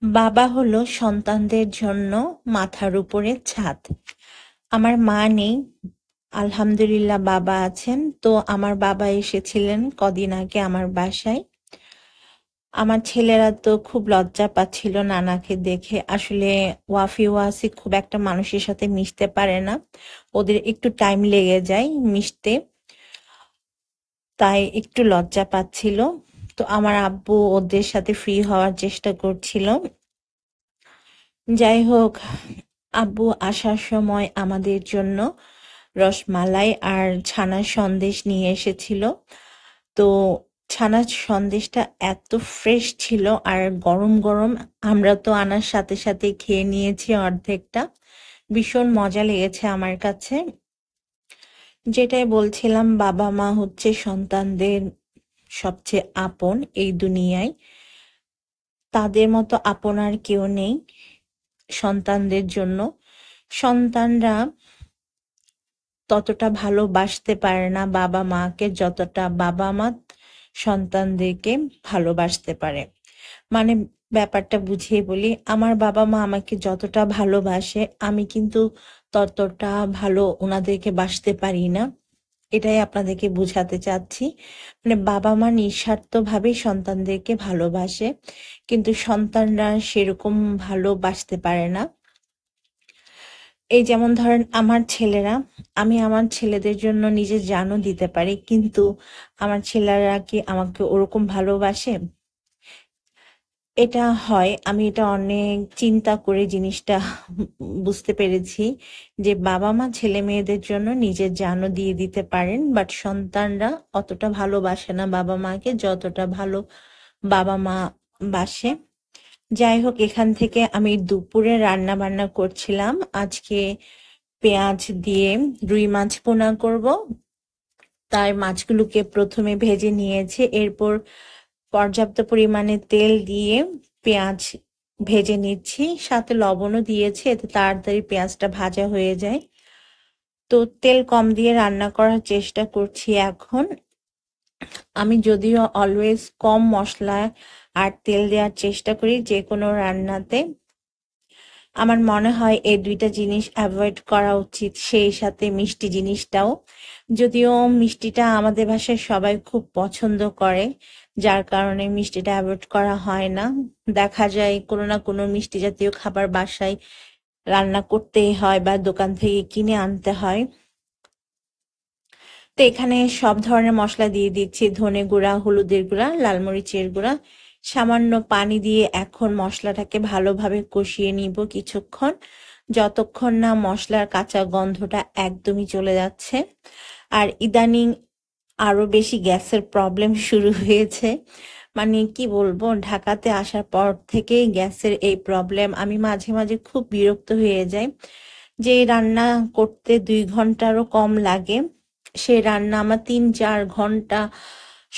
বাবা হলো সন্তানদের জন্য মাথার উপরে ছাদ। আমার মা নেই, আলহামদুলিল্লাহ বাবা আছেন। তো আমার বাবা এসেছিলেন কদিন আগে আমার বাসায়। আমার ছেলেরা তো খুব লজ্জা পাচ্ছিল নানাকে দেখে। আসলে ওয়াফি ওয়াসি খুব একটা মানুষের সাথে মিশতে পারে না, ওদের একটু টাইম লেগে যায় মিশতে, তাই একটু লজ্জা পাচ্ছিল। তো আমার আব্বু ওদের সাথে ফ্রি হওয়ার চেষ্টা করছিল। যাই হোক, আব্বু আসার সময় আমাদের জন্য রসমালাই আর ছানার সন্দেশ নিয়ে এসেছিল। তো ছানার সন্দেশটা এত ফ্রেশ ছিল আর গরম গরম, আমরা তো আনার সাথে সাথে খেয়ে নিয়েছি অর্ধেকটা। ভীষণ মজা লেগেছে আমার কাছে। যেটাই বলছিলাম, বাবা মা হচ্ছে সন্তানদের সবচেয়ে আপন এই দুনিয়ায়। তাদের মতো আপন আর কেউ নেই সন্তানদের জন্য। সন্তানরা ততটা ভালোবাসতে পারে না বাবা মাকে যতটা বাবা মা সন্তানদেরকে ভালোবাসতে পারে। মানে ব্যাপারটা বুঝিয়ে বলি, আমার বাবা মা আমাকে যতটা ভালোবাসে আমি কিন্তু ততটা ভালো ওনাদেরকে বাসতে পারি না। এটাই আপনাদেরকে বুঝাতে চাচ্ছি। মানে বাবা মা নিঃস্বার্থভাবে সন্তানদেরকে ভালোবাসে, কিন্তু সন্তানরা সেরকম ভালোবাসতে পারে না। এই যেমন ধরেন আমার ছেলেরা, আমি আমার ছেলেদের জন্য নিজের জানও দিতে পারি, কিন্তু আমার ছেলেরা কি আমাকে ওরকম ভালোবাসে? এটা হয়, আমি এটা অনেক চিন্তা করে জিনিসটা বুঝতে পেরেছি যে বাবা মা ছেলে মেয়েদের জন্য নিজের জানও দিয়ে দিতে পারেন, বাট সন্তানরা অতটা ভালোবাসে না বাবা মাকে যতটা ভালো বাবা মা বাসে। যাই হোক, এখান থেকে আমি দুপুরে রান্না বান্না করছিলাম আজকে। পেঁয়াজ দিয়ে রুই মাছ ভুনা করব, তাই মাছগুলোকে প্রথমে ভেজে নিয়েছে। এরপর পর্যাপ্ত পরিমাণে তেল দিয়ে পেঁয়াজ ভেজে নিচ্ছি, সাথে লবণও দিয়েছি, এতে তাড়াতাড়ি পেঁয়াজটা ভাজা হয়ে যায়। তো তেল কম দিয়ে রান্না করার চেষ্টা করছি এখন। আমি যদিও অলওয়েজ কম মশলা আর তেল দেওয়ার চেষ্টা করি যে কোনো রান্নাতে। আমার মনে হয় এই দুইটা জিনিস অ্যাভয়েড করা উচিত, সেই সাথে মিষ্টি জিনিসটাও। যদিও মিষ্টিটা আমাদের বাসায় সবাই খুব পছন্দ করে, যার কারণে মিষ্টিটা অ্যাভয়েড করা হয় না। দেখা যায় কোনো না কোনো মিষ্টি জাতীয় খাবার বাসায় রান্না করতেই হয় বা দোকান থেকে কিনে আনতে হয়। তো এখানে সব ধরনের মশলা দিয়ে দিচ্ছি, ধনে গুঁড়া, হলুদের গুঁড়া, লাল মরিচের গুঁড়া, সামান্য পানি দিয়ে এখন মশলাটাকে ভালোভাবে কষিয়ে নিব কিছুক্ষণ, যতক্ষণ না মশলার কাঁচা গন্ধটা একদমই চলে যাচ্ছে। আর ইদানিং আরো বেশি গ্যাসের প্রবলেম শুরু হয়েছে। মানে কি বলবো, ঢাকাতে আসার পর থেকেই গ্যাসের এই প্রবলেম। আমি মাঝে মাঝে খুব বিরক্ত হয়ে যাই যে রান্না করতে 2 ঘন্টারও কম লাগে, সেই রান্না আমার 3-4 ঘন্টা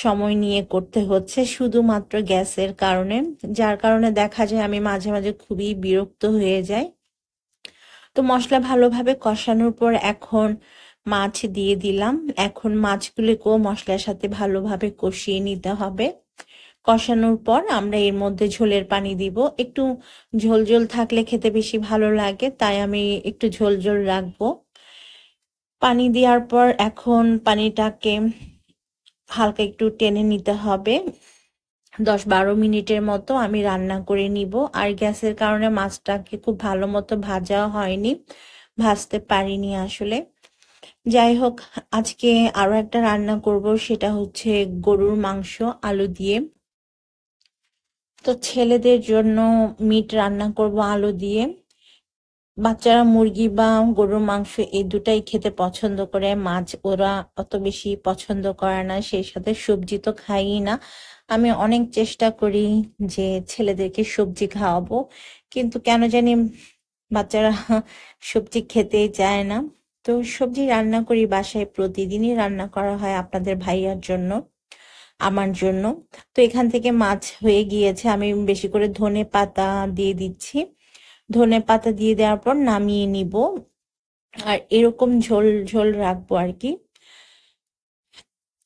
সময় নিয়ে করতে হচ্ছে শুধুমাত্র গ্যাসের কারণে। যার কারণে দেখা যায় আমি মাঝে মাঝে খুবই বিরক্ত হয়ে যাই। তো মশলা ভালোভাবে কষানোর পর এখন মাছ দিয়ে দিলাম। এখন মাছগুলোকেও মশলার সাথে ভালোভাবে কষিয়ে নিতে হবে। কষানোর পর আমরা এর মধ্যে ঝোলের পানি দিব। একটু ঝোল ঝোল থাকলে খেতে বেশি ভালো লাগে, তাই আমি একটু ঝোল ঝোল রাখবো। পানি দেওয়ার পর এখন পানিটাকে হালকা একটু টেনে নিতে হবে। 10-12 মিনিটের মতো আমি রান্না করে নিব। আর গ্যাসের কারণে মাছটাকে খুব ভালো মতো ভাজা হয়নি, ভাজতে পারিনি আসলে। যাই হোক, আজকে আরো একটা রান্না করব, সেটা হচ্ছে গরুর মাংস আলু দিয়ে। তো ছেলেদের জন্য মিট রান্না করব আলু দিয়ে। বাচ্চারা মুরগি বা গরুর মাংস এই দুটাই খেতে পছন্দ করে, মাছ ওরা অত বেশি পছন্দ করে না, সেই সাথে সবজি তো খাই না। আমি অনেক চেষ্টা করি যে ছেলেদেরকে সবজি খাওয়াবো, কিন্তু কেন জানি বাচ্চারা সবজি খেতেই চায় না। তো সবজি রান্না করি বাসায়, প্রতিদিনই রান্না করা হয় আপনাদের ভাইয়ার জন্য, আমার জন্য। তো এখান থেকে মাছ হয়ে গিয়েছে, আমি বেশি করে ধনে পাতা দিয়ে দিচ্ছি। ধনে পাতা দিয়ে দেওয়ার পর নামিয়ে নিব, আর এরকম ঝোল ঝোল রাখবো আর কি।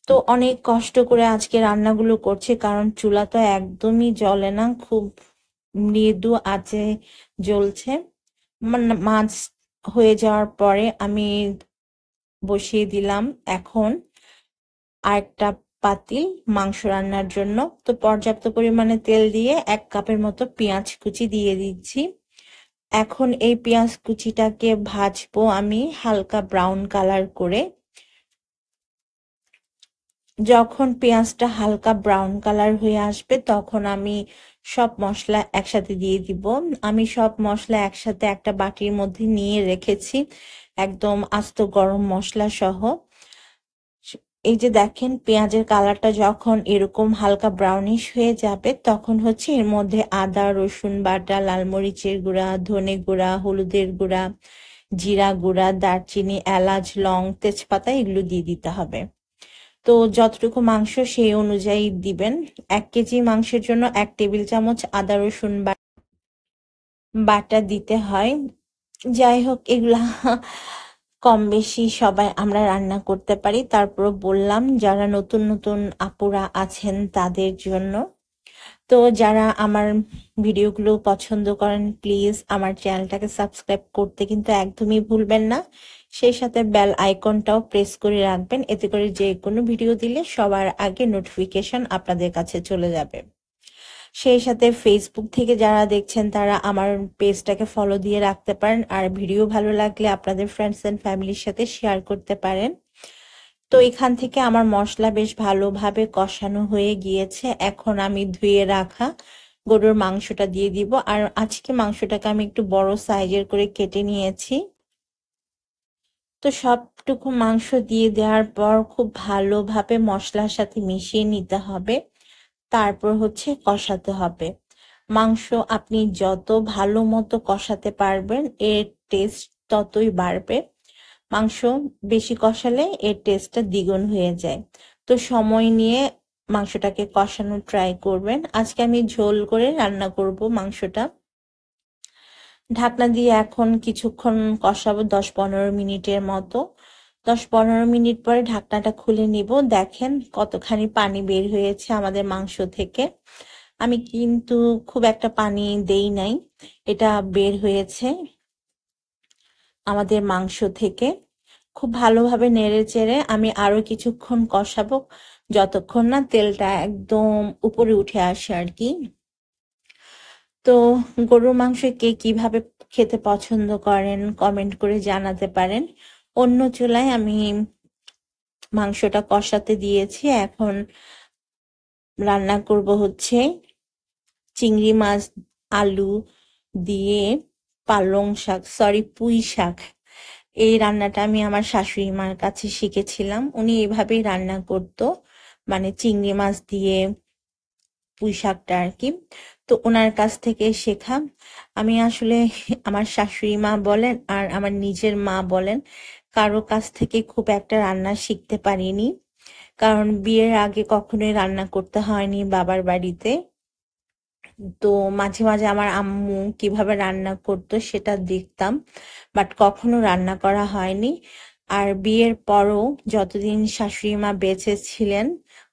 তো অনেক কষ্ট করে আজকে রান্নাগুলো করছে, কারণ চুলা তো একদমই জ্বলে না, খুব মৃদু আঁচে জ্বলছে। মাছ হয়ে যাওয়ার পরে আমি বসিয়ে দিলাম এখন আরেকটা পাতিল মাংস রান্নার জন্য। তো পর্যাপ্ত পরিমাণে তেল দিয়ে 1 কাপের মতো পেঁয়াজ কুচি দিয়ে দিচ্ছি। এখন এই পেঁয়াজ কুচিটাকে ভাজবো আমি হালকা ব্রাউন কালার করে। যখন পেঁয়াজটা হালকা ব্রাউন কালার হয়ে আসবে তখন আমি সব মশলা একসাথে দিয়ে দিব। আমি সব মশলা একসাথে একটা বাটির মধ্যে নিয়ে রেখেছি, একদম আস্ত গরম মশলা সহ। এই যে দেখেন পেঁয়াজের কালারটা যখন এরকম হালকা ব্রাউনিশ হয়ে যাবে তখন হচ্ছে এর মধ্যে আদা রসুন বাটা, লাল মরিচের গুঁড়া, ধনে গুঁড়া, হলুদের গুঁড়া, জিরা গুঁড়া, দারচিনি, এলাচ, লং, তেজপাতা এগুলো দিয়ে দিতে হবে। তো যতটুকু মাংস সেই অনুযায়ী দিবেন। 1 কেজি মাংসের জন্য 1 টেবিল চামচ আদা রসুন বাটা দিতে হয়। যাই হোক এগুলা কম বেশি সবাই আমরা রান্না করতে পারি, তারপর বললাম যারা নতুন নতুন আপুরা আছেন তাদের জন্য। তো যারা আমার ভিডিওগুলো পছন্দ করেন প্লিজ আমার চ্যানেলটাকে সাবস্ক্রাইব করতে কিন্তু একদমই ভুলবেন না। সেই সাথে বেল আইকনটাও প্রেস করে রাখবেন, এতে করে যে কোনো ভিডিও দিলে সবার আগে নোটিফিকেশন আপনাদের কাছে চলে যাবে। সেই সাথে ফেসবুক থেকে যারা দেখছেন তারা আমার পেজটাকে ফলো দিয়ে রাখতে পারেন, আর ভিডিও ভালো লাগলে আপনাদের ফ্রেন্ডস এন্ড ফ্যামিলির সাথে শেয়ার করতে পারেন। তো এখান থেকে আমার মশলা বেশ ভালোভাবে কষানো হয়ে গিয়েছে। এখন আমি ধুয়ে রাখা গরুর মাংসটা দিয়ে দিব, আর আজকে মাংসটাকে আমি একটু বড় সাইজের করে কেটে নিয়েছি। তো সবটুকু মাংস দিয়ে দেওয়ার পর খুব ভালোভাবে মশলার সাথে মিশিয়ে নিতে হবে, তারপর হচ্ছে কষাতে হবে। মাংস আপনি যত ভালো মতো কষাতে পারবেন এর টেস্ট ততই বাড়বে। মাংস বেশি কষালে এর টেস্টটা দ্বিগুণ হয়ে যায়। তো সময় নিয়ে মাংসটাকে কষানোর ট্রাই করবেন। আজকে আমি ঝোল করে রান্না করব মাংসটা। ঢাকনা দিয়ে এখন কিছুক্ষণ কষাবো, 10-15 মিনিটের মতো। 10-15 মিনিট পরে ঢাকনাটা খুলে নিব। দেখেন কতখানি পানি বের হয়েছে আমাদের মাংস থেকে। আমি কিন্তু খুব একটা পানি দেই নাই, এটা বের হয়েছে আমাদের মাংস থেকে। খুব ভালোভাবে নেড়ে চেড়ে আমি আরো কিছুক্ষণ কষাবো, যতক্ষণ না তেলটা একদম উপরে উঠে আসে আর কি। তো গরুর মাংস কে কিভাবে খেতে পছন্দ করেন কমেন্ট করে জানাতে পারেন। অন্য চুলায় আমি মাংসটা কষাতে দিয়েছি, এখন রান্না করব হচ্ছে চিংড়ি মাছ আলু দিয়ে পালং শাক, সরি পুঁই শাক। এই রান্নাটা আমি আমার শাশুড়ি মার কাছে শিখেছিলাম, উনি এভাবেই রান্না করতো, মানে চিংড়ি মাছ দিয়ে পুঁই শাকটা আর কি। তো ওনার কাছ থেকে শেখা। আমি আসলে আমার শাশুড়ি মা বলেন আর আমার নিজের মা বলেন কারো কাছ থেকে খুব একটা রান্না শিখতে পারিনি, কারণ বিয়ের আগে কখনোই রান্না করতে হয়নি বাবার বাড়িতে। তো মাঝে মাঝে আমার আম্মু কিভাবে রান্না করতো সেটা দেখতাম, বাট কখনো রান্না করা হয়নি। আর বিয়ের পরও যতদিন শাশুড়ি মা বেঁচে ছিলেন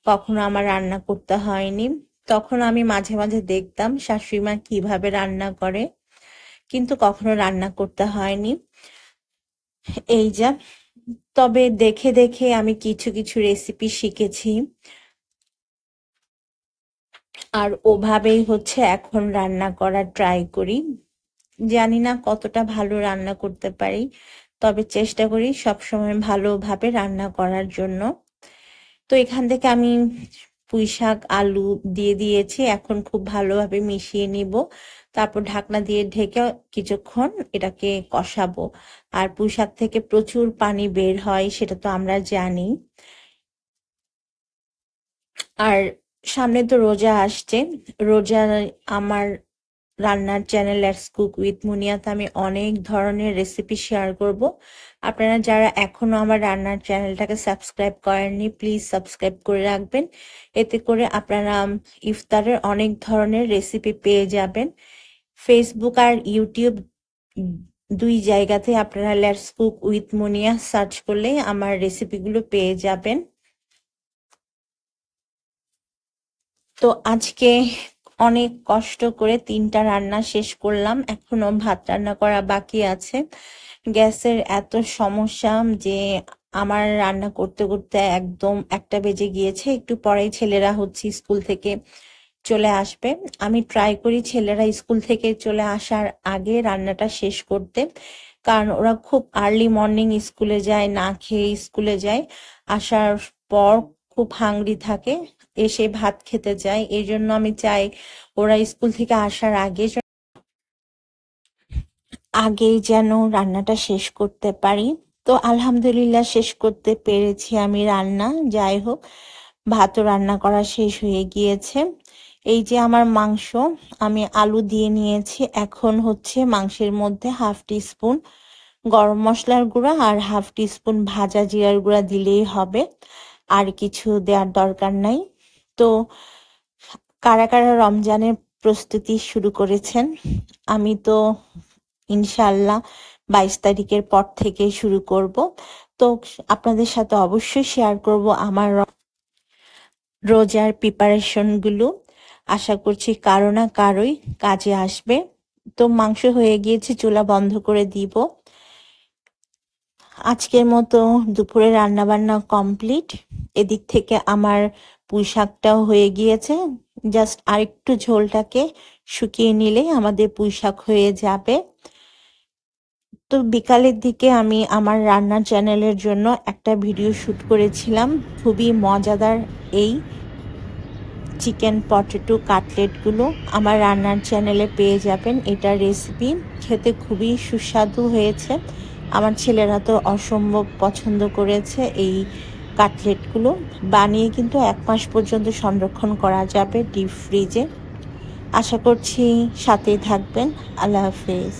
কখনো আমার রান্না করতে হয়নি। তখন আমি মাঝে মাঝে দেখতাম শাশুড়ি মা কিভাবে রান্না করে, কিন্তু কখনো রান্না করতে হয়নি। এই যা, তবে দেখে দেখে আমি কিছু কিছু রেসিপি শিখেছি, আর ওভাবেই হচ্ছে এখন রান্না করার ট্রাই করি। জানি না কতটা ভালো রান্না করতে পারি, তবে চেষ্টা করি সবসময় ভালোভাবে রান্না করার জন্য। তো এখান থেকে আমি পুঁই শাক আলু দিয়ে দিয়েছি, এখন খুব ভালোভাবে মিশিয়ে নিব, তারপর ঢাকনা দিয়ে ঢেকে কিছুক্ষণ এটাকে কষাবো। আর পুঁই শাক থেকে প্রচুর পানি বের হয় সেটা তো আমরা জানি। আর সামনে তো রোজা আসছে, রোজা আমার রান্নার চ্যানেল লেটস কুক উইথ মুনিয়াতে আমি অনেক ধরনের রেসিপি শেয়ার করব। আপনারা যারা এখনো আমার রান্নার চ্যানেলটাকে সাবস্ক্রাইব করেননি প্লিজ সাবস্ক্রাইব করে রাখবেন, এতে করে আপনারা ইফতারের অনেক ধরনের রেসিপি পেয়ে যাবেন। ফেসবুক আর ইউটিউব দুই জায়গাতে আপনারা let's cook with Muniya search করলে আমার রেসিপিগুলো পেয়ে যাবেন। তো আজকে অনেক কষ্ট করে 3টা রান্না শেষ করলাম, এখনো ভাত রান্না করা বাকি আছে। গ্যাসের এত সমস্যা যে আমার রান্না করতে করতে একদম 1টা বেজে গিয়েছে। একটু পরেই ছেলেরা হচ্ছে স্কুল থেকে চলে আসবে। আমি ট্রাই করি ছেলেরা স্কুল থেকে চলে আসার আগে রান্নাটা শেষ করতে, কারণ ওরা খুব আর্লি মর্নিং স্কুলে যায়, না খেয়ে স্কুলে যায়, আসার পর খুব হাংরি থাকে, এসে ভাত খেতে চায়। এই জন্য আমি চাই ওরা স্কুল থেকে আসার আগেই যেন রান্নাটা শেষ করতে পারি। তো আলহামদুলিল্লাহ শেষ করতে পেরেছি আমি রান্না। যাই হোক, ভাতও রান্না করা শেষ হয়ে গিয়েছে। এই যে আমার মাংস, আমি আলু দিয়ে নিয়েছি। এখন হচ্ছে মাংসের মধ্যে 1/2 টিস্পুন গরম মশলার গুঁড়া আর 1/2 টিস্পুন ভাজা জিরার গুঁড়া দিলেই হবে, আর কিছু দেওয়ার দরকার নাই। তো কারা কারা রমজানের প্রস্তুতি শুরু করেছেন? আমি তো ইনশাআল্লাহ 22 তারিখের পর থেকে শুরু করব। তো আপনাদের সাথে অবশ্যই শেয়ার করব আমার রোজার প্রিপারেশন গুলো। আশা করছি কারো না কারোই কাজে আসবে। তো মাংস হয়ে গিয়েছে, চুলা বন্ধ করে দিব। আজকের মতো দুপুরে রান্না বান্না কমপ্লিট। এদিক থেকে আমার পুঁই শাকটাও হয়ে গিয়েছে, জাস্ট আরেকটু ঝোলটাকে শুকিয়ে নিলেই আমাদের পুঁই শাক হয়ে যাবে। তো বিকালের দিকে আমি আমার রান্নার চ্যানেলের জন্য একটা ভিডিও শুট করেছিলাম, খুবই মজাদার এই চিকেন পটেটো কাটলেটগুলো আমার রান্নার চ্যানেলে পেয়ে যাবেন। এটার রেসিপি খেতে খুবই সুস্বাদু হয়েছে, আমার ছেলেরা তো অসম্ভব পছন্দ করেছে। এই কাটলেটগুলো বানিয়ে কিন্তু 1 মাস পর্যন্ত সংরক্ষণ করা যাবে ডিপ ফ্রিজে। আশা করছি সাথেই থাকবেন। আল্লাহ হাফেজ।